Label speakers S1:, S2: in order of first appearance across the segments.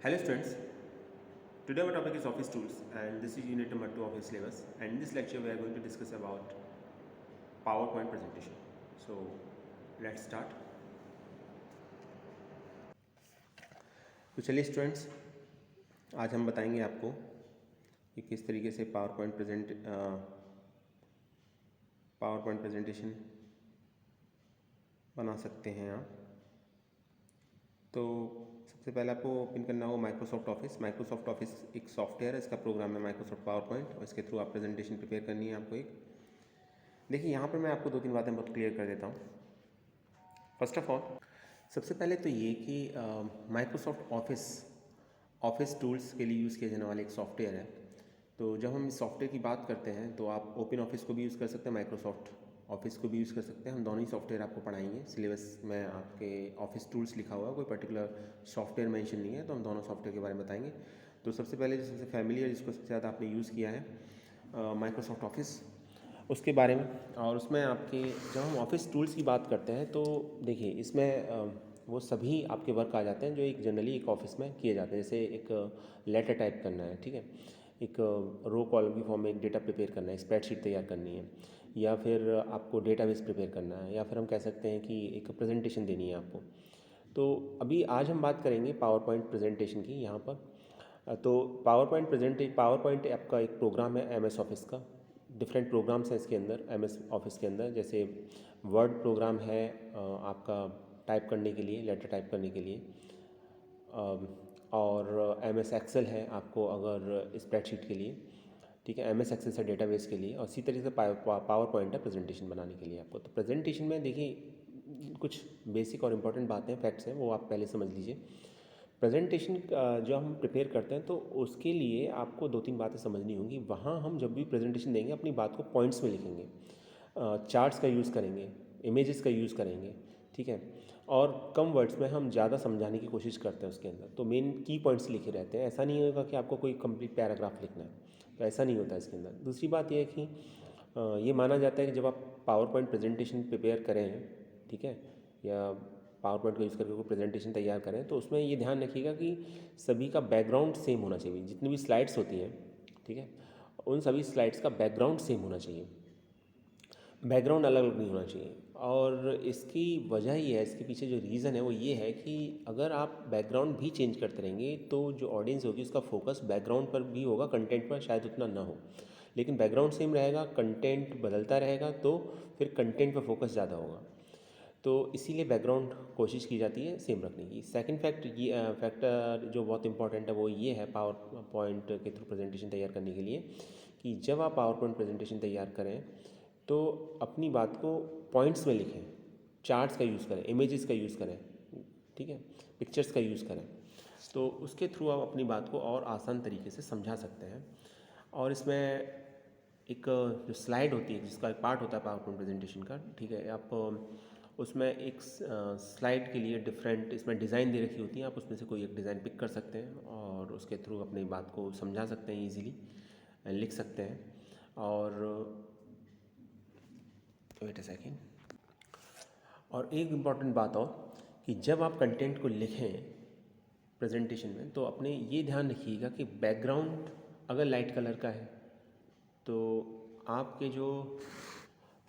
S1: Hello students, today our topic is office tools and this is unit number 2 of your syllabus, and in this lecture we are going to discuss about PowerPoint presentation. So let's start. तो चलिए students, आज हम बताएंगे आपको कि किस तरीके से पावरपॉइंट प्रेजेंटेशन बना सकते हैं आप। तो सबसे पहले आपको ओपन करना होगा माइक्रोसॉफ्ट ऑफिस एक सॉफ्टवेयर है, इसका प्रोग्राम है माइक्रोसॉफ्ट पावरपॉइंट, और इसके थ्रू आप प्रेजेंटेशन प्रिपेयर करनी है आपको। एक देखिए यहाँ पर मैं आपको 2-3 बातें बहुत क्लियर कर देता हूँ। फर्स्ट ऑफ ऑल, सबसे पहले तो ये कि माइक्रोसॉफ्ट ऑफिस टूल्स के लिए यूज़ किया जाने वाला एक सॉफ्टवेयर है। तो जब हम इस सॉफ्टवेयर की बात करते हैं तो आप ओपन ऑफिस को भी यूज़ कर सकते हैं, माइक्रोसॉफ्ट ऑफिस को भी यूज़ कर सकते हैं। हम दोनों ही सॉफ्टवेयर आपको पढ़ाएंगे। सिलेबस में आपके ऑफिस टूल्स लिखा हुआ है, कोई पर्टिकुलर सॉफ्टवेयर मेंशन नहीं है, तो हम दोनों सॉफ्टवेयर के बारे में बताएंगे। तो सबसे पहले जो सबसे फैमिलियर, जिसको सबसे ज़्यादा आपने यूज़ किया है माइक्रोसॉफ्ट ऑफिस, उसके बारे में। और उसमें आपके जब हम ऑफिस टूल्स की बात करते हैं तो देखिए इसमें वो सभी आपके वर्क आ जाते हैं जो एक जनरली एक ऑफिस में किए जाते हैं। जैसे एक लेटर टाइप करना है, ठीक है, एक रो कॉलम की फॉर्म में एक डेटा प्रिपेयर करना है, स्प्रेडशीट तैयार करनी है, या फिर आपको डेटाबेस प्रिपेयर करना है, या फिर हम कह सकते हैं कि एक प्रेजेंटेशन देनी है आपको। तो अभी आज हम बात करेंगे पावर पॉइंट प्रेजेंटेशन की यहाँ पर। तो पावर पॉइंट आपका एक प्रोग्राम है एम एस ऑफिस का। डिफरेंट प्रोग्राम्स हैं इसके अंदर, एम एस ऑफिस के अंदर। जैसे वर्ड प्रोग्राम है आपका टाइप करने के लिए, लेटर टाइप करने के लिए, और एम एस एक्सेल है आपको अगर स्प्रेडशीट के लिए, ठीक है। एम एस एक्सेल से डेटाबेस के लिए, और इसी तरीके से पावर पॉइंट है प्रेजेंटेशन बनाने के लिए आपको। तो प्रेजेंटेशन में देखिए कुछ बेसिक और इम्पॉर्टेंट बातें, फैक्ट्स हैं, वो आप पहले समझ लीजिए। प्रेजेंटेशन जो हम प्रिपेयर करते हैं तो उसके लिए आपको 2-3 बातें समझनी होंगी। वहाँ हम जब भी प्रेजेंटेशन देंगे अपनी बात को पॉइंट्स में लिखेंगे, चार्ट्स का यूज़ करेंगे, इमेजेस का यूज़ करेंगे, ठीक है। और कम वर्ड्स में हम ज़्यादा समझाने की कोशिश करते हैं उसके अंदर। तो मेन की पॉइंट्स लिखे रहते हैं। ऐसा नहीं होगा कि आपको कोई कंप्लीट पैराग्राफ लिखना है, तो ऐसा नहीं होता इसके अंदर। दूसरी बात यह है कि ये माना जाता है कि जब आप पावर पॉइंट प्रेजेंटेशन प्रिपेयर करें, ठीक है, या पावर पॉइंट का यूज़ करके कोई प्रेजेंटेशन तैयार करें, तो उसमें ये ध्यान रखिएगा कि सभी का बैकग्राउंड सेम होना चाहिए। जितनी भी स्लाइड्स होती हैं, ठीक है, उन सभी स्लाइड्स का बैकग्राउंड सेम होना चाहिए, बैकग्राउंड अलग अलग नहीं होना चाहिए। और इसकी वजह ये है, इसके पीछे जो रीज़न है वो ये है कि अगर आप बैकग्राउंड भी चेंज करते रहेंगे तो जो ऑडियंस होगी उसका फोकस बैकग्राउंड पर भी होगा, कंटेंट पर शायद उतना ना हो। लेकिन बैकग्राउंड सेम रहेगा, कंटेंट बदलता रहेगा, तो फिर कंटेंट पर फोकस ज़्यादा होगा। तो इसीलिए बैकग्राउंड कोशिश की जाती है सेम रखने की। सेकंड फैक्टर जो बहुत इंपॉर्टेंट है वो ये है पावर पॉइंट के थ्रू प्रेजेंटेशन तैयार करने के लिए, कि जब आप पावर पॉइंट प्रेजेंटेशन तैयार करें तो अपनी बात को पॉइंट्स में लिखें, चार्ट्स का यूज़ करें, इमेजेस का यूज़ करें, ठीक है, पिक्चर्स का यूज़ करें। तो उसके थ्रू आप अपनी बात को और आसान तरीके से समझा सकते हैं। और इसमें एक जो स्लाइड होती है, जिसका एक पार्ट होता है पावर पॉइंट प्रेजेंटेशन का, ठीक है, आप उसमें एक स्लाइड के लिए डिफरेंट इसमें डिज़ाइन दे रखी होती हैं। आप उसमें से कोई एक डिज़ाइन पिक कर सकते हैं और उसके थ्रू अपनी बात को समझा सकते हैं, ईजीली लिख सकते हैं। और वेट अ सेकेंड, और एक इम्पॉर्टेंट बात और, कि जब आप कंटेंट को लिखें प्रेजेंटेशन में तो अपने ये ध्यान रखिएगा कि बैकग्राउंड अगर लाइट कलर का है तो आपके जो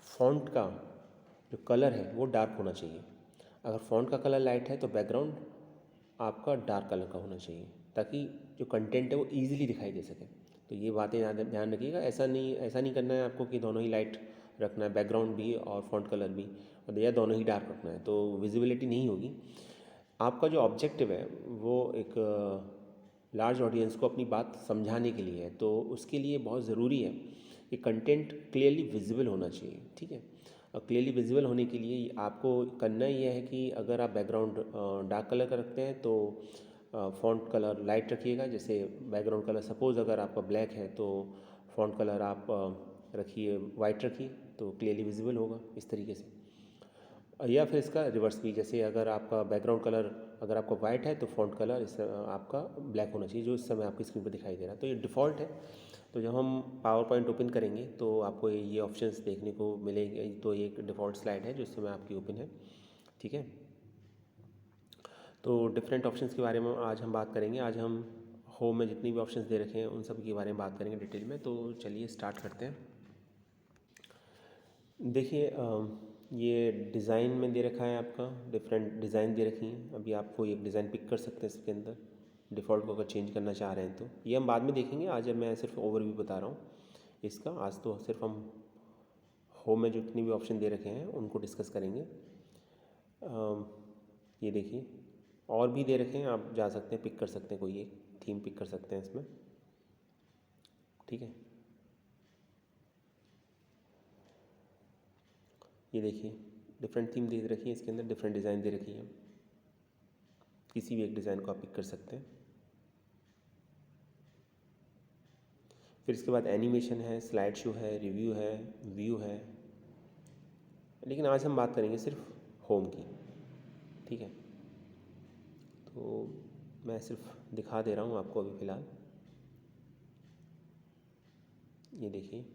S1: फ़ॉन्ट का जो कलर है वो डार्क होना चाहिए। अगर फ़ॉन्ट का कलर लाइट है तो बैकग्राउंड आपका डार्क कलर का होना चाहिए, ताकि जो कंटेंट है वो ईजिली दिखाई दे सके। तो ये बातें ध्यान रखिएगा। ऐसा नहीं करना है आपको कि दोनों ही लाइट रखना है, बैकग्राउंड भी और फ़ॉन्ट कलर भी, और या दोनों ही डार्क रखना है, तो विजिबिलिटी नहीं होगी। आपका जो ऑब्जेक्टिव है वो एक लार्ज ऑडियंस को अपनी बात समझाने के लिए है, तो उसके लिए बहुत ज़रूरी है कि कंटेंट क्लियरली विजिबल होना चाहिए, ठीक है। और क्लियरली विजिबल होने के लिए आपको करना ये है कि अगर आप बैकग्राउंड डार्क कलर का रखते हैं तो फ़ॉन्ट कलर लाइट रखिएगा। जैसे बैकग्राउंड कलर सपोज़ अगर आपका ब्लैक है तो फ़ॉन्ट कलर आप रखिए वाइट रखिए, तो क्लियरली विजिबल होगा इस तरीके से। या फिर इसका रिवर्स भी, जैसे अगर आपका बैकग्राउंड कलर अगर आपका वाइट है तो फ़ॉन्ट कलर इस आपका ब्लैक होना चाहिए, जो इस समय आपकी स्क्रीन पर दिखाई दे रहा है। तो ये डिफ़ॉल्ट है। तो जब हम पावर पॉइंट ओपन करेंगे तो आपको ये ऑप्शंस देखने को मिलेंगे। तो ये एक डिफ़ॉल्ट स्लाइड है जो इस समय आपकी ओपन है, ठीक है। तो डिफरेंट ऑप्शंस के बारे में आज हम बात करेंगे। आज हम होम में जितनी भी ऑप्शंस दे रखे हैं उन सब के बारे में बात करेंगे डिटेल में। तो चलिए स्टार्ट करते हैं। देखिए ये डिज़ाइन में दे रखा है, आपका डिफरेंट डिज़ाइन दे रखी हैं। अभी आप कोई एक डिज़ाइन पिक कर सकते हैं इसके अंदर, डिफ़ॉल्ट को अगर चेंज करना चाह रहे हैं तो ये हम बाद में देखेंगे। आज मैं सिर्फ ओवरव्यू बता रहा हूँ इसका। आज तो सिर्फ हम होम में जो जितनी भी ऑप्शन दे रखे हैं उनको डिस्कस करेंगे। ये देखिए और भी दे रखे हैं, आप जा सकते हैं पिक कर सकते हैं, कोई एक थीम पिक कर सकते हैं इसमें, ठीक है। ये देखिए डिफरेंट थीम दे रखी है इसके अंदर, डिफरेंट डिज़ाइन दे रखी है। किसी भी एक डिज़ाइन को आप पिक कर सकते हैं। फिर इसके बाद एनिमेशन है, स्लाइड शो है, रिव्यू है, व्यू है, लेकिन आज हम बात करेंगे सिर्फ होम की, ठीक है। तो मैं सिर्फ दिखा दे रहा हूँ आपको अभी फ़िलहाल। ये देखिए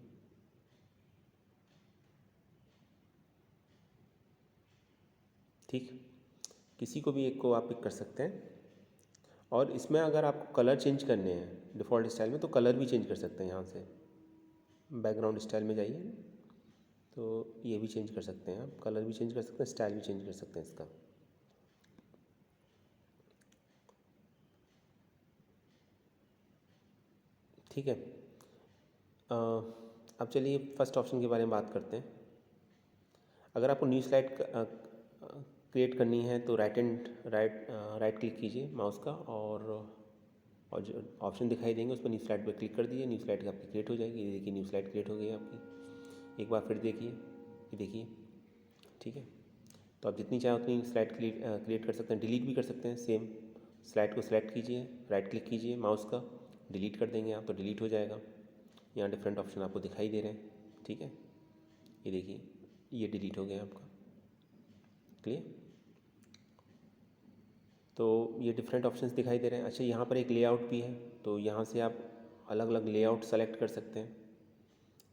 S1: ठीक, किसी को भी एक को आप पिक कर सकते हैं। और इसमें अगर आपको कलर चेंज करने हैं डिफ़ॉल्ट स्टाइल में तो कलर भी चेंज कर सकते हैं। यहाँ से बैकग्राउंड स्टाइल में जाइए तो ये भी चेंज कर सकते हैं, आप कलर भी चेंज कर सकते हैं, स्टाइल भी चेंज कर सकते हैं इसका, ठीक है। अब चलिए फर्स्ट ऑप्शन के बारे में बात करते हैं। अगर आपको न्यू स्लाइड क्रिएट करनी है तो राइट क्लिक कीजिए माउस का, और जो ऑप्शन दिखाई देंगे उस पर न्यू स्लाइड पर क्लिक कर दीजिए। न्यू स्लाइड आपकी क्रिएट हो जाएगी। ये देखिए न्यू स्लाइड क्रिएट हो गई आपकी। एक बार फिर देखिए, ये देखिए, ठीक है। तो आप जितनी चाहे उतनी स्लाइड क्रिएट कर सकते हैं, डिलीट भी कर सकते हैं। सेम स्लाइड को सिलेक्ट कीजिए, राइट क्लिक कीजिए माउस का, डिलीट कर देंगे आप तो डिलीट हो जाएगा। यहाँ डिफरेंट ऑप्शन आपको दिखाई दे रहे हैं, ठीक है। ये देखिए ये डिलीट हो गया आपका, क्लियर। तो ये डिफरेंट ऑप्शंस दिखाई दे रहे हैं। अच्छा यहाँ पर एक लेआउट भी है, तो यहाँ से आप अलग अलग लेआउट सेलेक्ट कर सकते हैं।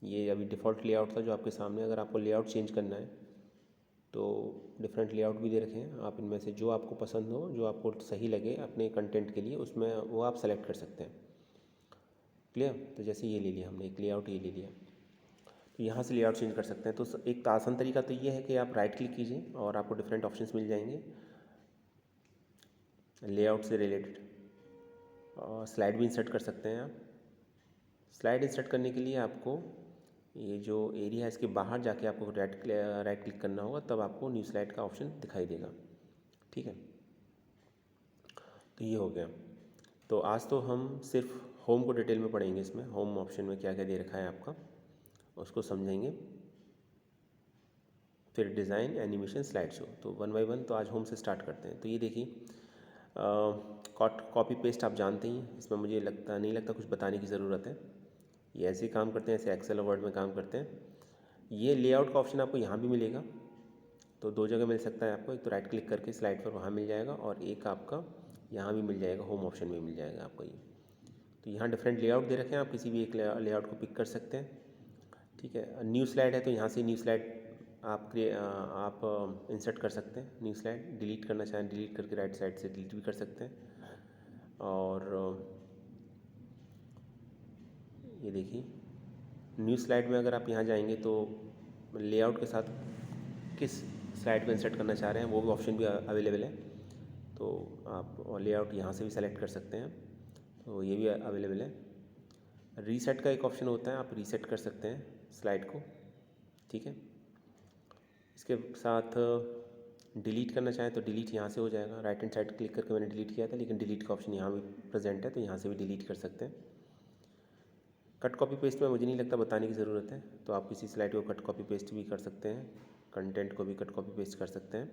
S1: ये अभी डिफ़ॉल्ट लेआउट था जो आपके सामने। अगर आपको लेआउट चेंज करना है तो डिफरेंट लेआउट भी दे रखे हैं। आप इनमें से जो आपको पसंद हो, जो आपको सही लगे अपने कंटेंट के लिए, उसमें वो आप सेलेक्ट कर सकते हैं, क्लियर। तो जैसे ये ले लिया हमने एक लेआउट, ये ले लिया, तो यहाँ से लेआउट चेंज कर सकते हैं। तो एक आसान तरीका तो ये है कि आप राइट क्लिक कीजिए और आपको डिफरेंट ऑप्शंस मिल जाएंगे लेआउट से रिलेटेड। स्लाइड भी इंसर्ट कर सकते हैं आप। स्लाइड इंसर्ट करने के लिए आपको ये जो एरिया है इसके बाहर जाके आपको राइट क्लिक करना होगा, तब आपको न्यू स्लाइड का ऑप्शन दिखाई देगा, ठीक है। तो ये हो गया। तो आज तो हम सिर्फ होम को डिटेल में पढ़ेंगे। इसमें होम ऑप्शन में क्या क्या दे रखा है आपका उसको समझेंगे। फिर डिज़ाइन, एनिमेशन, स्लाइड शो, तो वन बाय वन। तो आज होम से स्टार्ट करते हैं। तो ये देखिए कॉपी पेस्ट आप जानते ही, इसमें मुझे नहीं लगता कुछ बताने की ज़रूरत है। ये ऐसे ही काम करते हैं, ऐसे एक्सेल और वर्ड में काम करते हैं। ये लेआउट का ऑप्शन आपको यहाँ भी मिलेगा, तो दो जगह मिल सकता है आपको। एक तो राइट क्लिक करके स्लाइड पर वहाँ मिल जाएगा, और एक आपका यहाँ भी मिल जाएगा, होम ऑप्शन में मिल जाएगा आपको ये। तो यहाँ डिफरेंट लेआउट दे रखे हैं, आप किसी भी एक लेआउट को पिक कर सकते हैं, ठीक है। न्यू स्लाइड है तो यहाँ से न्यू स्लाइड आप इंसर्ट कर सकते हैं। न्यू स्लाइड डिलीट करना चाहें डिलीट करके राइट साइड से डिलीट भी कर सकते हैं। और ये देखिए न्यू स्लाइड में अगर आप यहाँ जाएंगे तो लेआउट के साथ किस स्लाइड को इंसर्ट करना चाह रहे हैं वो भी ऑप्शन भी अवेलेबल है। तो आप लेआउट यहाँ से भी सेलेक्ट कर सकते हैं, तो ये भी अवेलेबल है। रीसेट का एक ऑप्शन होता है, आप रीसेट कर सकते हैं स्लाइड को, ठीक है। इसके साथ डिलीट करना चाहें तो डिलीट यहाँ से हो जाएगा। राइट हैंड साइड क्लिक करके मैंने डिलीट किया था, लेकिन डिलीट का ऑप्शन यहाँ भी प्रेजेंट है, तो यहाँ से भी डिलीट कर सकते हैं। कट कॉपी पेस्ट में मुझे नहीं लगता बताने की ज़रूरत है, तो आप किसी स्लाइड को कट कॉपी पेस्ट भी कर सकते हैं, कंटेंट को भी कट कॉपी पेस्ट कर सकते हैं,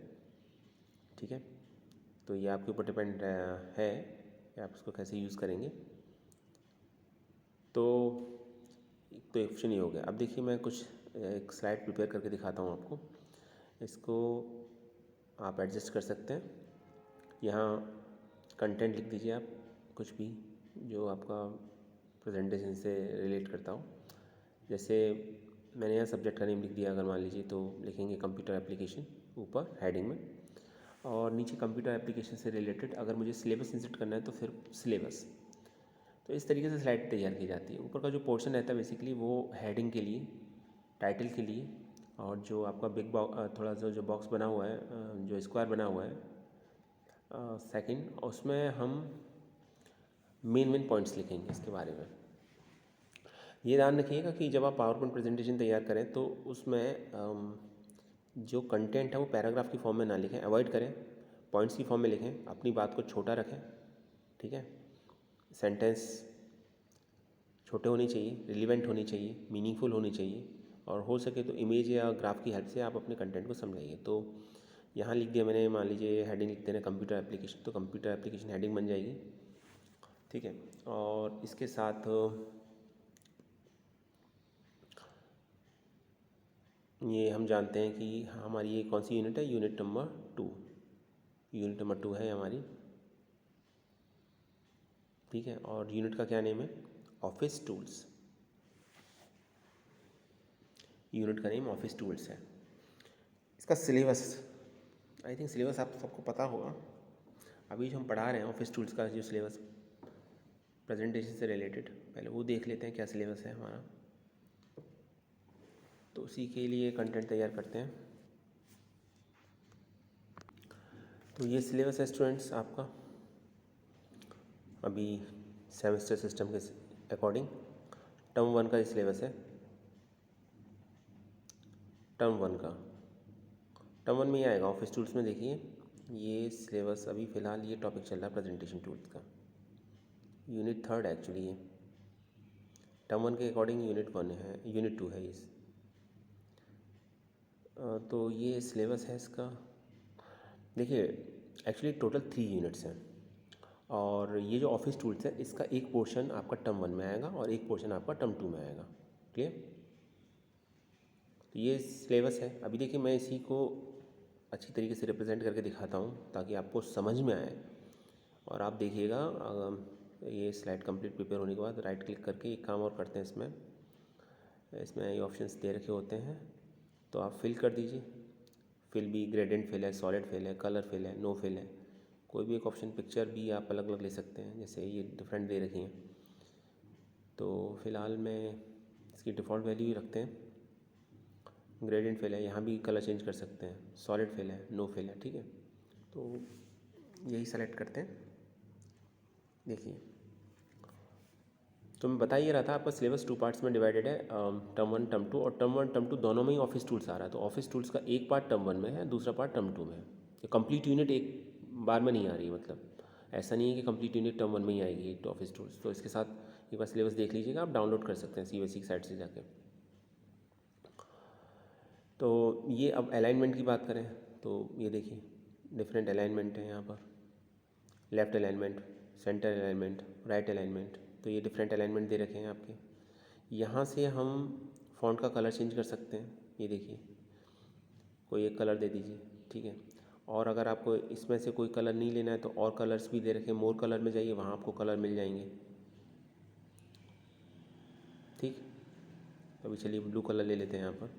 S1: ठीक है। तो ये आपके ऊपर डिपेंड है कि आप इसको कैसे यूज़ करेंगे। तो ऑप्शन ही हो गया। अब देखिए मैं कुछ एक स्लाइड प्रिपेयर करके दिखाता हूँ आपको। इसको आप एडजस्ट कर सकते हैं। यहाँ कंटेंट लिख दीजिए आप, कुछ भी जो आपका प्रेजेंटेशन से रिलेट करता हो। जैसे मैंने यहाँ सब्जेक्ट का नेम लिख दिया, अगर मान लीजिए, तो लिखेंगे कंप्यूटर एप्लीकेशन ऊपर हेडिंग में, और नीचे कंप्यूटर एप्लीकेशन से रिलेटेड अगर मुझे सिलेबस इंसर्ट करना है तो फिर सिलेबस। तो इस तरीके से स्लाइड तैयार की जाती है। ऊपर का जो पोर्शन रहता है बेसिकली वो हेडिंग के लिए, टाइटल के लिए, और जो आपका बिग बॉक्स थोड़ा सा जो बॉक्स बना हुआ है, जो स्क्वायर बना हुआ है सेकंड, उसमें हम मेन पॉइंट्स लिखेंगे इसके बारे में। ये ध्यान रखिएगा कि जब आप पावर पॉइंट प्रेजेंटेशन तैयार करें तो उसमें जो कंटेंट है वो पैराग्राफ की फॉर्म में ना लिखें, अवॉइड करें, पॉइंट्स की फॉर्म में लिखें, अपनी बात को छोटा रखें, ठीक है। सेंटेंस छोटे होने चाहिए, रिलीवेंट होनी चाहिए, मीनिंगफुल होनी चाहिए, और हो सके तो इमेज या ग्राफ की हेल्प से आप अपने कंटेंट को समझाइए। तो यहाँ लिख दिया मैंने, मान लीजिए हेडिंग लिख देना कंप्यूटर एप्लीकेशन, तो कंप्यूटर एप्लीकेशन हेडिंग बन जाएगी, ठीक है। और इसके साथ ये हम जानते हैं कि हमारी ये कौन सी यूनिट है, यूनिट नंबर 2 है हमारी, ठीक है। और यूनिट का क्या नेम है, ऑफिस टूल्स। यूनिट का नेम ऑफिस टूल्स है। इसका सिलेबस, आई थिंक सिलेबस आप सबको पता होगा। अभी जो हम पढ़ा रहे हैं ऑफिस टूल्स का जो सिलेबस प्रेजेंटेशन से रिलेटेड, पहले वो देख लेते हैं क्या सिलेबस है हमारा। तो उसी के लिए कंटेंट तैयार करते हैं। तो ये सिलेबस है स्टूडेंट्स आपका अभी सेमेस्टर सिस्टम के अकॉर्डिंग। टर्म 1 का सिलेबस है, टर्म 1 में ये आएगा ऑफिस टूल्स में। देखिए ये सिलेबस अभी फ़िलहाल ये टॉपिक चल रहा है प्रेजेंटेशन टूल्स का, यूनिट 3 एक्चुअली ये टर्म 1 के अकॉर्डिंग यूनिट 1 है, यूनिट 2 है ये। तो ये सिलेबस है इसका। देखिए एक्चुअली टोटल 3 यूनिट्स हैं, और ये जो ऑफिस टूल्स है इसका एक पोर्शन आपका टर्म 1 में आएगा और एक पोर्शन आपका टर्म 2 में आएगा, क्लियर। तो ये सिलेबस है। अभी देखिए मैं इसी को अच्छी तरीके से रिप्रेजेंट करके दिखाता हूँ ताकि आपको समझ में आए। और आप देखिएगा ये स्लाइड कंप्लीट प्रिपेयर होने के बाद राइट क्लिक करके एक काम और करते हैं, इसमें ये ऑप्शंस दे रखे होते हैं, तो आप फिल कर दीजिए। फिल भी ग्रेडियंट फिल है, सॉलिड फिल है, कलर फिल है, नो फिल है, कोई भी एक ऑप्शन। पिक्चर भी आप अलग अलग ले सकते हैं, जैसे ये डिफरेंट दे रखी हैं। तो फ़िलहाल में इसकी डिफ़ॉल्ट वैल्यू ही रखते हैं। ग्रेडियंट फिल है, यहाँ भी कलर चेंज कर सकते हैं, सॉलिड फिल है, नो फिल है, ठीक है। तो यही सेलेक्ट करते हैं। देखिए तो मैं बता ही रहा था आपका सिलेबस 2 पार्ट्स में डिवाइडेड है, टर्म 1 टर्म 2, और टर्म 1 टर्म 2 दोनों में ही ऑफिस टूल्स आ रहा है। तो ऑफिस टूल्स का एक पार्ट टर्म 1 में है, दूसरा पार्ट टर्म 2 में है। तो कंप्लीट यूनिट एक बार में नहीं आ रही है, मतलब ऐसा नहीं है कि कंप्लीट यूनिट टर्म 1 में ही आएगी तो ऑफिस टूल्स। तो इसके साथ एक बार सिलेबस देख लीजिएगा, आप डाउनलोड कर सकते हैं CBSE की साइट से जाके। तो ये अब अलाइनमेंट की बात करें तो ये देखिए डिफरेंट अलाइनमेंट है यहाँ पर, left alignment, centre alignment, right alignment. तो ये डिफरेंट अलाइनमेंट दे रखे हैं आपके। यहाँ से हम फ़ॉन्ट का कलर चेंज कर सकते हैं। ये देखिए कोई एक कलर दे दीजिए, ठीक है। और अगर आपको इसमें से कोई कलर नहीं लेना है तो और कलर्स भी दे रखे हैं, मोर कलर में जाइए, वहाँ आपको कलर मिल जाएंगे, ठीक। अभी चलिए ब्लू कलर ले लेते हैं यहाँ पर,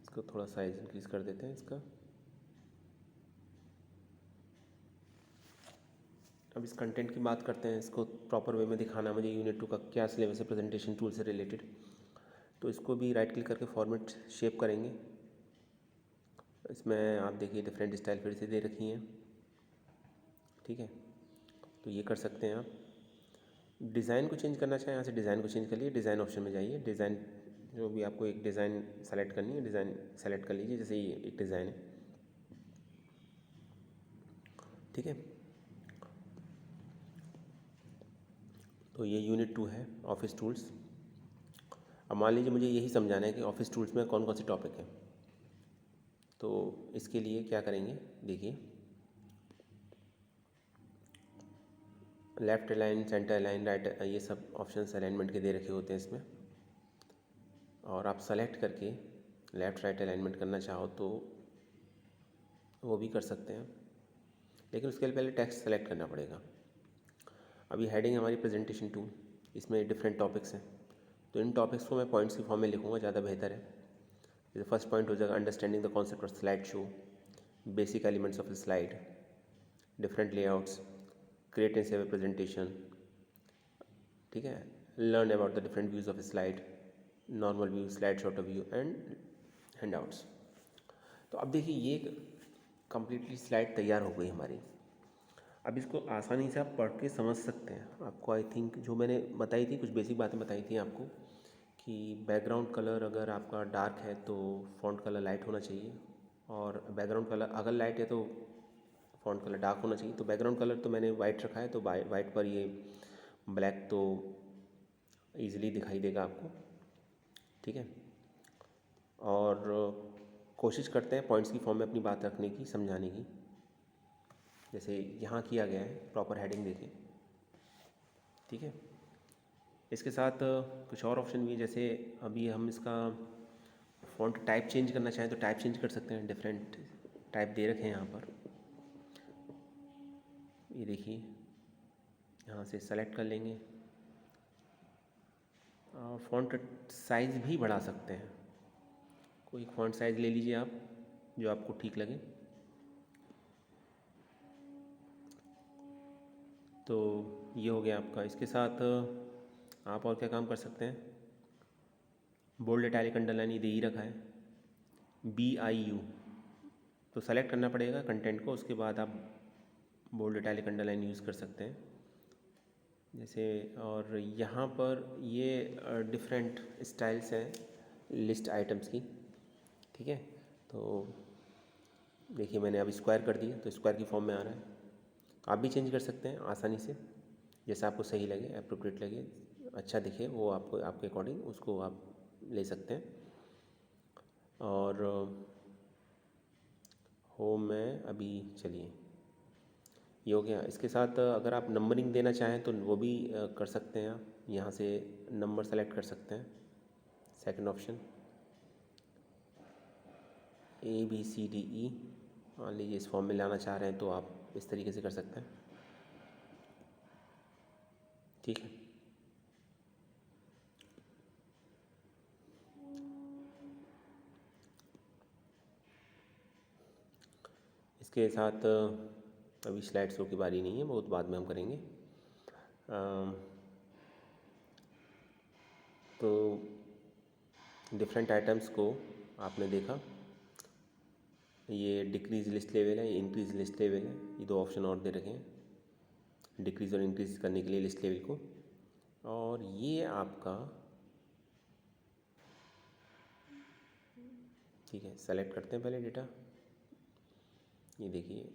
S1: इसको थोड़ा साइज इंक्रीज़ कर देते हैं इसका। अब इस कंटेंट की बात करते हैं, इसको प्रॉपर वे में दिखाना मुझे यूनिट 2 का क्या सिलेबस है प्रेजेंटेशन टूल से रिलेटेड। तो इसको भी राइट क्लिक करके फॉर्मेट शेप करेंगे। इसमें आप देखिए डिफरेंट स्टाइल फिर से दे रखी हैं, ठीक है। तो ये कर सकते हैं आप। डिज़ाइन को चेंज करना चाहें, यहाँ से डिज़ाइन को चेंज कर लीजिए, डिज़ाइन ऑप्शन में जाइए, डिज़ाइन जो भी आपको एक डिज़ाइन सेलेक्ट करनी है, डिज़ाइन सेलेक्ट कर लीजिए। जैसे ये एक डिज़ाइन है, ठीक है। तो ये यूनिट 2 है ऑफिस टूल्स। अब मान लीजिए मुझे यही समझाना है कि ऑफिस टूल्स में कौन कौन से टॉपिक हैं। तो इसके लिए क्या करेंगे, देखिए left align, centre align, right, ये सब ऑप्शंस अलाइनमेंट के दे रखे होते हैं इसमें। और आप सेलेक्ट करके लेफ़्ट राइट अलाइनमेंट करना चाहो तो वो भी कर सकते हैं, लेकिन उसके लिए पहले टेक्स्ट सेलेक्ट करना पड़ेगा। अभी हेडिंग हमारी प्रेजेंटेशन 2, इसमें डिफरेंट टॉपिक्स हैं। तो इन टॉपिक्स को मैं पॉइंट्स की फॉर्म में लिखूँगा, ज़्यादा बेहतर है। जैसे फर्स्ट पॉइंट हो जाएगा understanding the concept of slide show, basic elements of slide, different layouts, create and save A presentation, ठीक है, learn about the different views of slide, normal view, slide shot view and handouts. तो अब देखिए ये completely slide तैयार हो गई हमारी। अब इसको आसानी से आप पढ़ के समझ सकते हैं। आपको आई थिंक जो मैंने बताई थी, कुछ बेसिक बातें बताई थी आपको कि बैकग्राउंड कलर अगर आपका डार्क है तो फ़ॉन्ट कलर लाइट होना चाहिए, और बैकग्राउंड कलर अगर लाइट है तो फ़ॉन्ट कलर डार्क होना चाहिए। तो बैकग्राउंड कलर तो मैंने वाइट रखा है, तो वाइट पर ये ब्लैक तो ईज़िली दिखाई देगा आपको, ठीक है। और कोशिश करते हैं पॉइंट्स की फॉर्म में अपनी बात रखने की, समझाने की। जैसे यहाँ किया गया है, प्रॉपर हेडिंग देखें, ठीक है। इसके साथ कुछ और ऑप्शन भी है, जैसे अभी हम इसका फ़ॉन्ट टाइप चेंज करना चाहें तो टाइप चेंज कर सकते हैं। डिफरेंट टाइप दे रखे हैं यहाँ पर, ये देखिए, यहाँ से सेलेक्ट कर लेंगे और फ़ॉन्ट साइज़ भी बढ़ा सकते हैं। कोई फ़ॉन्ट साइज़ ले लीजिए आप जो आपको ठीक लगे। तो ये हो गया आपका। इसके साथ आप और क्या काम कर सकते हैं, बोल्ड इटैलिक अंडरलाइन ये दे ही रखा है, BIU, तो सेलेक्ट करना पड़ेगा कंटेंट को, उसके बाद आप बोल्ड इटैलिक अंडरलाइन यूज़ कर सकते हैं जैसे। और यहाँ पर ये डिफरेंट स्टाइल्स हैं लिस्ट आइटम्स की, ठीक है। तो देखिए मैंने अब स्क्वायर कर दिया तो स्क्वायर की फॉर्म में आ रहा है। आप भी चेंज कर सकते हैं आसानी से, जैसा आपको सही लगे, अप्रोप्रिएट लगे, अच्छा दिखे, वो आपको आपके अकॉर्डिंग उसको आप ले सकते हैं। और होम में अभी चलिए ये हो गया। इसके साथ अगर आप नंबरिंग देना चाहें तो वो भी कर सकते हैं। आप यहाँ से नंबर सेलेक्ट कर सकते हैं, सेकंड ऑप्शन ABCDE, मान लीजिए इस फॉर्म में लाना चाह रहे हैं तो आप इस तरीके से कर सकते हैं, ठीक है। इसके साथ अभी स्लाइड शो की बारी नहीं है, बहुत बाद में हम करेंगे। तो डिफरेंट आइटम्स को आपने देखा, ये डिक्रीज़ लिस्ट लेवल है, ये इंक्रीज़ लिस्ट लेवल है, ये दो ऑप्शन और दे रखे हैं डिक्रीज़ और इंक्रीज़ करने के लिए लिस्ट लेवल को। और ये आपका, ठीक है, सेलेक्ट करते हैं पहले डेटा। ये देखिए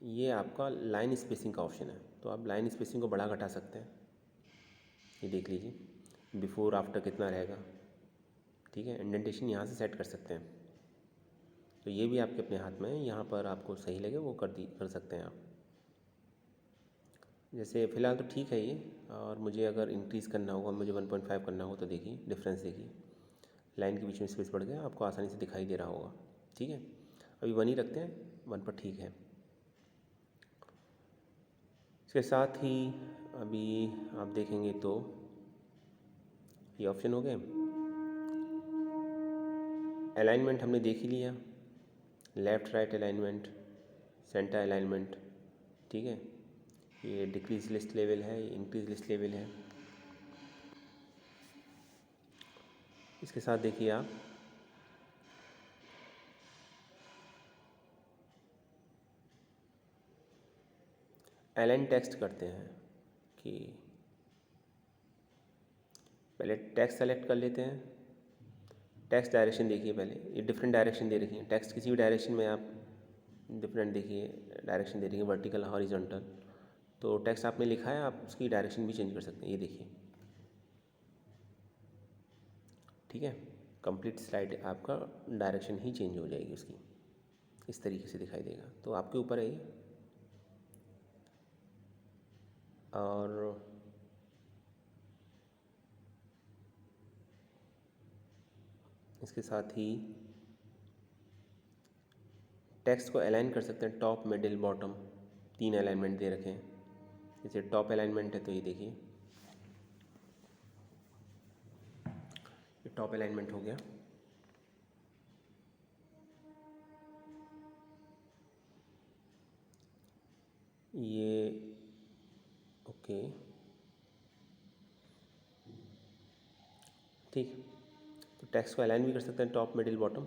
S1: ये आपका लाइन स्पेसिंग का ऑप्शन है, तो आप लाइन स्पेसिंग को बढ़ा घटा सकते हैं। ये देख लीजिए बिफोर आफ्टर कितना रहेगा, ठीक है। इंडेंटेशन यहाँ से सेट कर सकते हैं, तो ये भी आपके अपने हाथ में है, यहाँ पर आपको सही लगे वो कर सकते हैं आप। जैसे फ़िलहाल तो ठीक है ये, और मुझे अगर इंक्रीज़ करना होगा, मुझे 1.5 करना हो तो देखिए डिफरेंस देखिए, लाइन के बीच में स्पेस बढ़ गया, आपको आसानी से दिखाई दे रहा होगा, ठीक है। अभी 1 ही रखते हैं, 1 पर ठीक है। इसके साथ ही अभी आप देखेंगे तो ये ऑप्शन हो गए। अलाइनमेंट हमने देख ही लिया, left right alignment, centre alignment, ठीक है। ये डिक्रीज लिस्ट लेवल है, ये इंक्रीज लिस्ट लेवल है। इसके साथ देखिए आप अलाइन टेक्स्ट करते हैं कि पहले टेक्स्ट सेलेक्ट कर लेते हैं। टेक्स्ट डायरेक्शन देखिए, पहले ये डिफरेंट डायरेक्शन दे रखी है, टेक्स्ट किसी भी डायरेक्शन में आप डिफरेंट देखिए डायरेक्शन दे रही है, वर्टिकल, हॉरिजॉन्टल। तो टेक्स्ट आपने लिखा है, आप उसकी डायरेक्शन भी चेंज कर सकते हैं, ये देखिए, ठीक है। कंप्लीट स्लाइड आपका डायरेक्शन ही चेंज हो जाएगी उसकी, इस तरीके से दिखाई देगा, तो आपके ऊपर है ये। और इसके साथ ही टेक्स्ट को अलाइन कर सकते हैं, टॉप, मिडिल, बॉटम, 3 अलाइनमेंट दे रखे हैं। जैसे टॉप अलाइनमेंट है तो ये देखिए, ये टॉप अलाइनमेंट हो गया। ये ओके ठीक। तो टेक्स्ट को अलाइन भी कर सकते हैं top middle bottom.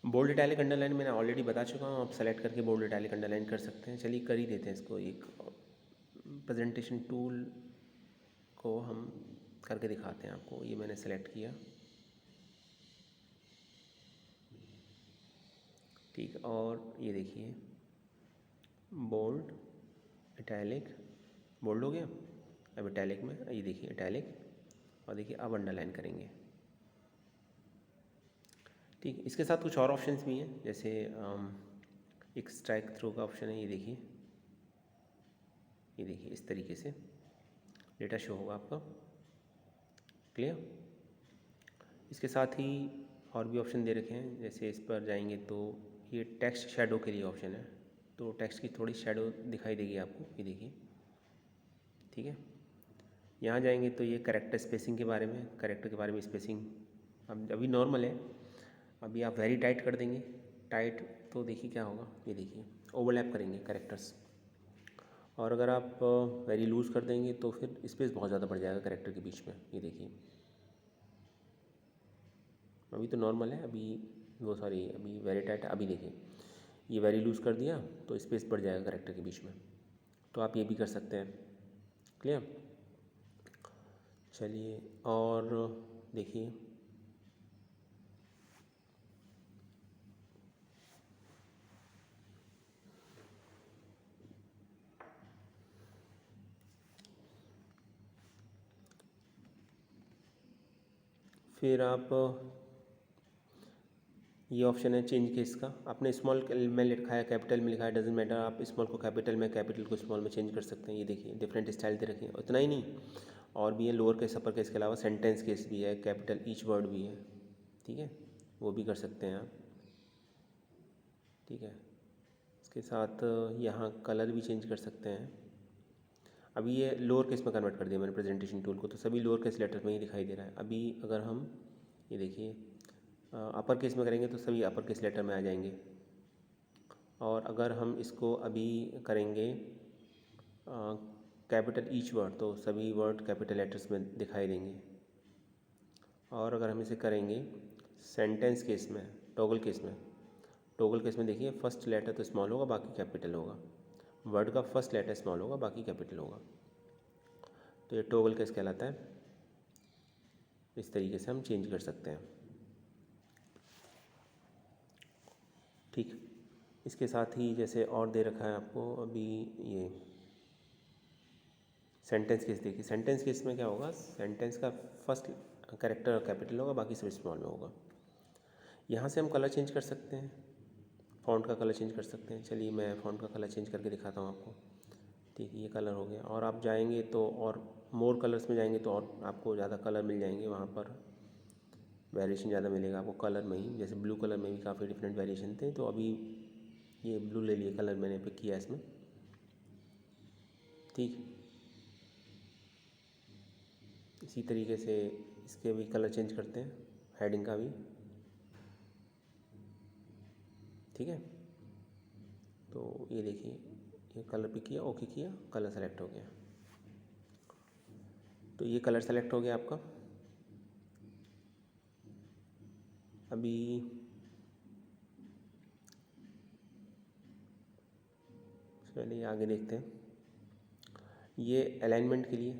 S1: Bold italic underline मैंने ऑलरेडी बता चुका हूँ, आप सेलेक्ट करके बोल्ड इटैलिक अंडरलाइन कर सकते हैं। चलिए कर ही देते हैं इसको। एक प्रेजेंटेशन टूल को हम करके दिखाते हैं आपको। ये मैंने सेलेक्ट किया, ठीक। और ये देखिए बोल्ड इटैलिक, बोल्ड हो गया। अब इटैलिक में ये देखिए इटैलिक, और देखिए अब अंडरलाइन करेंगे, ठीक। इसके साथ कुछ और ऑप्शंस भी हैं, जैसे एक स्ट्राइक थ्रू का ऑप्शन है। ये देखिए इस तरीके से डेटा शो होगा आपका, क्लियर। इसके साथ ही और भी ऑप्शन दे रखे हैं, जैसे इस पर जाएंगे तो ये टेक्स्ट शैडो के लिए ऑप्शन है, तो टेक्स्ट की थोड़ी शैडो दिखाई देगी आपको, ये देखिए, ठीक है। यहाँ जाएंगे तो ये करेक्टर स्पेसिंग के बारे में, करेक्टर के बारे में स्पेसिंग अब अभी नॉर्मल है। अभी आप वेरी टाइट कर देंगे, टाइट तो देखिए क्या होगा, ये देखिए ओवरलैप करेंगे करेक्टर्स। और अगर आप वेरी लूज़ कर देंगे तो फिर स्पेस बहुत ज़्यादा बढ़ जाएगा करेक्टर के बीच में, ये देखिए। अभी तो नॉर्मल है, अभी वो सॉरी अभी वेरी टाइट है। अभी देखिए ये वेरी लूज़ कर दिया तो स्पेस बढ़ जाएगा करेक्टर के बीच में, तो आप ये भी कर सकते हैं, क्लियर। चलिए और देखिए फिर आप ये ऑप्शन है चेंज केस का। आपने स्मॉल में लिखा है, कैपिटल में लिखा है, डजेंट मैटर, आप स्मॉल को कैपिटल में, कैपिटल को स्मॉल में चेंज कर सकते हैं। ये देखिए डिफरेंट स्टाइल दे रखे हैं। उतना ही नहीं, और भी है लोअर केस, अपर केस के अलावा सेंटेंस केस भी है, कैपिटल ईच वर्ड भी है, ठीक है, वो भी कर सकते हैं आप, ठीक है। इसके साथ यहाँ कलर भी चेंज कर सकते हैं। अभी ये लोअर केस में कन्वर्ट कर दिया मैंने प्रेजेंटेशन टूल को, तो सभी लोअर केस लेटर में ही दिखाई दे रहा है। अभी अगर हम ये देखिए अपर केस में करेंगे तो सभी अपर केस लेटर में आ जाएंगे। और अगर हम इसको अभी करेंगे कैपिटल ईच वर्ड, तो सभी वर्ड कैपिटल लेटर्स में दिखाई देंगे। और अगर हम इसे करेंगे सेंटेंस केस में, टॉगल केस में, टॉगल केस में देखिए फर्स्ट लेटर तो स्मॉल होगा, बाकी कैपिटल होगा। वर्ड का फर्स्ट लेटर स्मॉल होगा, बाकी कैपिटल होगा, तो ये टॉगल केस कहलाता है। इस तरीके से हम चेंज कर सकते हैं, ठीक। इसके साथ ही जैसे और दे रखा है आपको अभी ये सेंटेंस केस। देखिए सेंटेंस केस में क्या होगा, सेंटेंस का फर्स्ट कैरेक्टर कैपिटल होगा, बाकी सब स्मॉल में होगा। यहाँ से हम कलर चेंज कर सकते हैं, फ़ॉन्ट का कलर चेंज कर सकते हैं। चलिए मैं फ़ॉन्ट का कलर चेंज करके दिखाता हूँ आपको, ठीक है। ये कलर हो गया, और आप जाएंगे तो और मोर कलर्स में जाएंगे तो और आपको ज़्यादा कलर मिल जाएंगे, वहाँ पर वेरिएशन ज़्यादा मिलेगा आपको कलर में ही। जैसे ब्लू कलर में भी काफ़ी डिफरेंट वेरिएशन थे, तो अभी ये ब्लू ले लिए कलर मैंने पिक किया इसमें, ठीक। इसी तरीके से इसके भी कलर चेंज करते हैं, हेडिंग का भी, ठीक है। तो ये देखिए ये कलर पिक किया, ओके किया, कलर सेलेक्ट हो गया। तो ये कलर सेलेक्ट हो गया आपका। अभी चलिए आगे देखते हैं। ये अलाइनमेंट के लिए,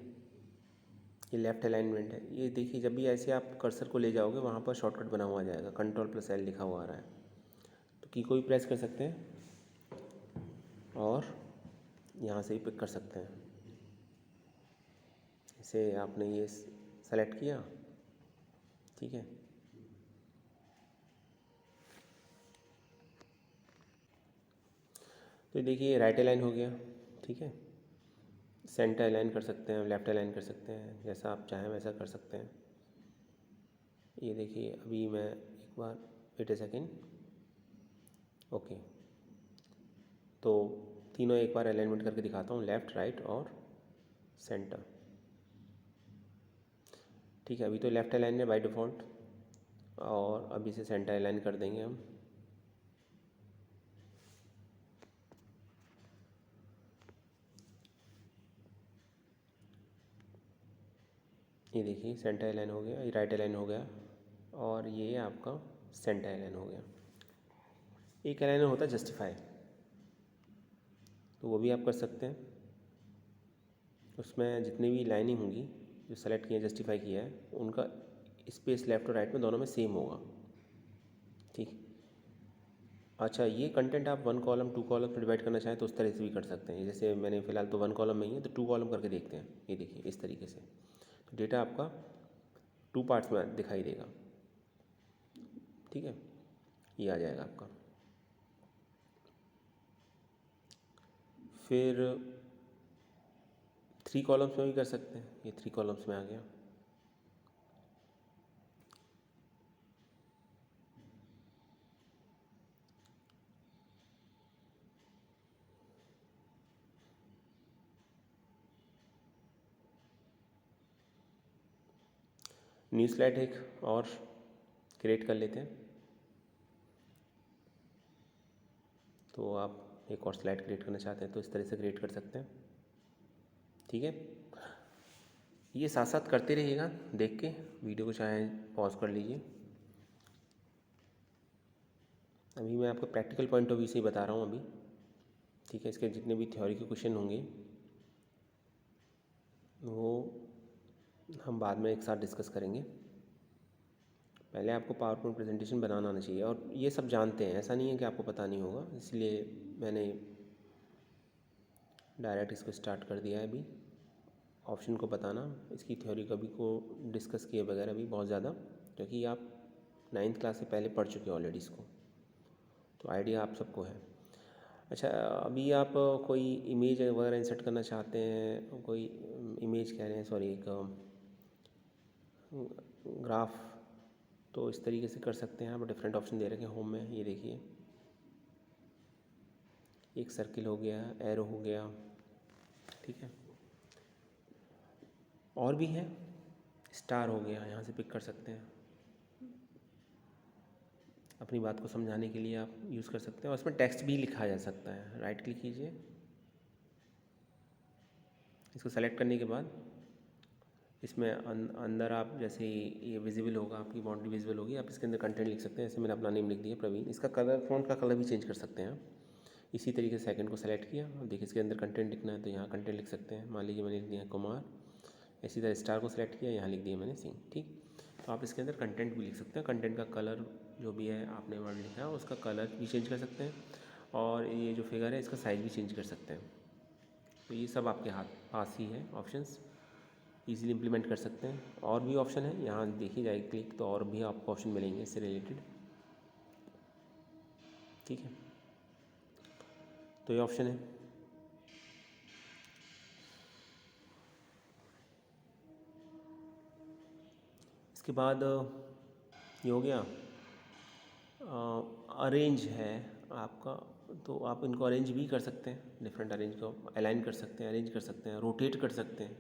S1: ये लेफ़्ट अलाइनमेंट है। ये देखिए जब भी ऐसे आप कर्सर को ले जाओगे वहाँ पर शॉर्टकट बना हुआ आ जाएगा, Ctrl+L लिखा हुआ आ रहा है, तो की को भी प्रेस कर सकते हैं और यहाँ से ही पिक कर सकते हैं। इसे आपने ये सेलेक्ट किया, ठीक है। तो देखिए राइट अलाइन हो गया, ठीक है। सेंटर अलाइन कर सकते हैं, लेफ़्ट अलाइन कर सकते हैं, जैसा आप चाहें वैसा कर सकते हैं। ये देखिए अभी मैं एक बार वेट अ सेकेंड, ओके। तो तीनों एक बार अलाइनमेंट करके दिखाता हूँ, लेफ़्ट, राइट और सेंटर, ठीक है। अभी तो लेफ़्ट अलाइन है बाय डिफ़ॉल्ट, और अब इसे सेंटर अलाइन कर देंगे हम। ये देखिए सेंटर अलाइन हो गया, ये राइट अलाइन हो गया, और ये आपका सेंटर अलाइन हो गया। एक अलाइन होता है जस्टिफाई, तो वो भी आप कर सकते हैं। उसमें जितनी भी लाइनिंग होंगी जो सेलेक्ट किया जस्टिफाई किया है, उनका स्पेस लेफ्ट और राइट में दोनों में सेम होगा। ठीक। अच्छा, ये कंटेंट आप 1 कॉलम 2 कॉलम में डिवाइड करना चाहें तो उस तरह से भी कर सकते हैं। जैसे मैंने फ़िलहाल तो 1 कॉलम में ही है, तो 2 कॉलम करके देखते हैं। ये देखिए इस तरीके से तो डेटा आपका 2 पार्ट्स में दिखाई देगा। ठीक है, ये आ जाएगा आपका। फिर 3 कॉलम्स में भी कर सकते हैं। ये 3 कॉलम्स में आ गया। न्यू स्लाइड एक और क्रिएट कर लेते हैं। तो आप एक और स्लाइड क्रिएट करना चाहते हैं तो इस तरह से क्रिएट कर सकते हैं। ठीक है, ये साथ साथ करते रहिएगा, देख के वीडियो को चाहे पॉज कर लीजिए। अभी मैं आपको प्रैक्टिकल पॉइंट ऑफ व्यू से ही बता रहा हूँ अभी। ठीक है, इसके जितने भी थ्योरी के क्वेश्चन होंगे वो हम बाद में एक साथ डिस्कस करेंगे। पहले आपको पावर पॉइंट प्रेजेंटेशन बनाना आना चाहिए, और ये सब जानते हैं, ऐसा नहीं है कि आपको पता नहीं होगा, इसलिए मैंने डायरेक्ट इसको स्टार्ट कर दिया है। अभी ऑप्शन को बताना, इसकी थ्योरी कभी को डिस्कस किए बगैर अभी बहुत ज़्यादा, क्योंकि आप 9th क्लास से पहले पढ़ चुके हैं ऑलरेडी इसको, तो आइडिया आप सबको है। अच्छा, अभी आप कोई इमेज वगैरह इंसर्ट करना चाहते हैं, कोई इमेज कह रहे हैं, सॉरी, एक ग्राफ, तो इस तरीके से कर सकते हैं आप। डिफरेंट ऑप्शन दे रखे हैं होम में, ये देखिए एक सर्किल हो गया, एरो हो गया। ठीक है, और भी है, स्टार हो गया, यहाँ से पिक कर सकते हैं। अपनी बात को समझाने के लिए आप यूज़ कर सकते हैं, और इसमें टेक्स्ट भी लिखा जा सकता है। राइट क्लिक कीजिए, इसको सेलेक्ट करने के बाद इसमें अंदर आप जैसे ये विजिबल होगा, आपकी बाउंड्री विजिबल होगी, आप इसके अंदर कंटेंट लिख सकते हैं। जैसे मैंने अपना नेम लिख दिया प्रवीण। इसका कलर, फ़ॉन्ट का कलर भी चेंज कर सकते हैं आप। इसी तरीके से सेकंड को सेलेक्ट किया, अब देखिए इसके अंदर कंटेंट लिखना है तो यहाँ कंटेंट लिख सकते हैं। मान लीजिए मैंने लिख दिया कुमार। इसी तरह स्टार को सेलेक्ट किया, यहाँ लिख दिया मैंने सिंह। ठीक, तो आप इसके अंदर कंटेंट भी लिख सकते हैं। कंटेंट का कलर जो भी है आपने वर्ड लिखा है उसका कलर भी चेंज कर सकते हैं, और ये जो फिगर है इसका साइज़ भी चेंज कर सकते हैं। तो ये सब आपके पास ही है ऑप्शंस, इजीली इम्प्लीमेंट कर सकते हैं। और भी ऑप्शन है, यहाँ देखी जाए क्लिक तो और भी आपको ऑप्शन मिलेंगे इससे रिलेटेड। ठीक है, तो ये ऑप्शन है। इसके बाद ये हो गया, अरेंज है आपका, तो आप इनको अरेंज भी कर सकते हैं। डिफरेंट अरेंज को अलाइन कर सकते हैं, अरेंज कर सकते हैं, रोटेट कर सकते हैं,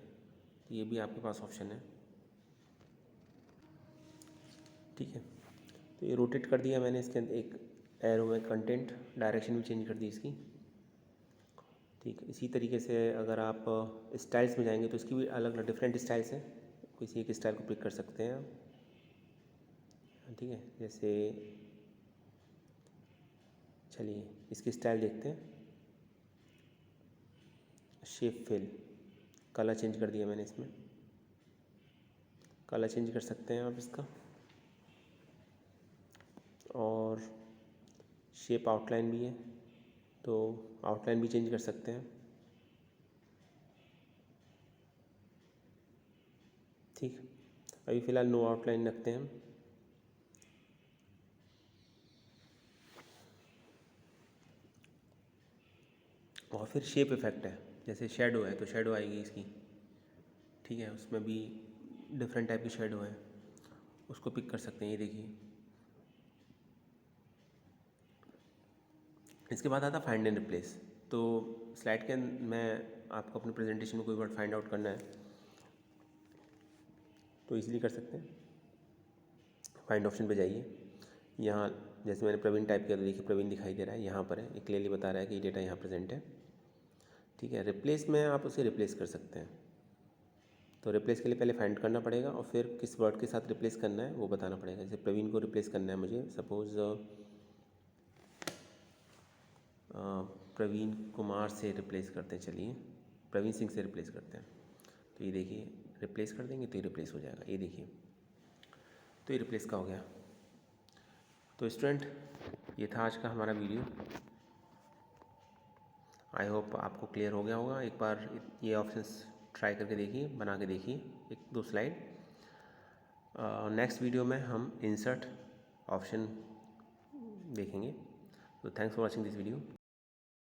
S1: तो ये भी आपके पास ऑप्शन है। ठीक है, तो ये रोटेट कर दिया मैंने। इसके अंदर एक एरो में कंटेंट डायरेक्शन भी चेंज कर दी इसकी। ठीक है, इसी तरीके से अगर आप स्टाइल्स में जाएंगे तो इसकी भी अलग अलग डिफरेंट स्टाइल्स हैं, किसी एक स्टाइल को पिक कर सकते हैं आप। ठीक है, जैसे चलिए इसकी स्टाइल देखते हैं। शेप फिल, कलर चेंज कर दिया मैंने, इसमें कलर चेंज कर सकते हैं आप इसका, और शेप आउटलाइन भी है तो आउटलाइन भी चेंज कर सकते हैं। ठीक, अभी फ़िलहाल नो आउटलाइन रखते हैं हम। और फिर शेप इफ़ेक्ट है, जैसे शेडो है तो शेडो आएगी इसकी। ठीक है, उसमें भी डिफरेंट टाइप की शेडो है, उसको पिक कर सकते हैं। ये देखिए, इसके बाद आता फाइंड एंड रिप्लेस। तो स्लाइड के में आपको अपने प्रेजेंटेशन में कोई वर्ड फाइंड आउट करना है तो इजीली कर सकते हैं। फाइंड ऑप्शन पे जाइए। यहाँ जैसे मैंने प्रवीण टाइप किया तो देखिए प्रवीण दिखाई दे रहा है, यहाँ पर है, ये क्लियरली बता रहा है कि ये डेटा यहाँ प्रेजेंट है। ठीक है, रिप्लेस में आप उसे रिप्लेस कर सकते हैं। तो रिप्लेस के लिए पहले फाइंड करना पड़ेगा और फिर किस वर्ड के साथ रिप्लेस करना है वो बताना पड़ेगा। जैसे प्रवीण को रिप्लेस करना है मुझे, सपोज़ प्रवीण कुमार से रिप्लेस करते हैं, चलिए प्रवीण सिंह से रिप्लेस करते हैं। तो ये देखिए रिप्लेस कर देंगे तो ये रिप्लेस हो जाएगा, ये देखिए तो ये रिप्लेस का हो गया। तो स्टूडेंट ये था आज का हमारा वीडियो। आई होप आपको क्लियर हो गया होगा। एक बार ये ऑप्शंस ट्राई करके देखिए, बना के देखिए 1-2 स्लाइड। नेक्स्ट वीडियो में हम इंसर्ट ऑप्शन देखेंगे। तो thanks for watching this video.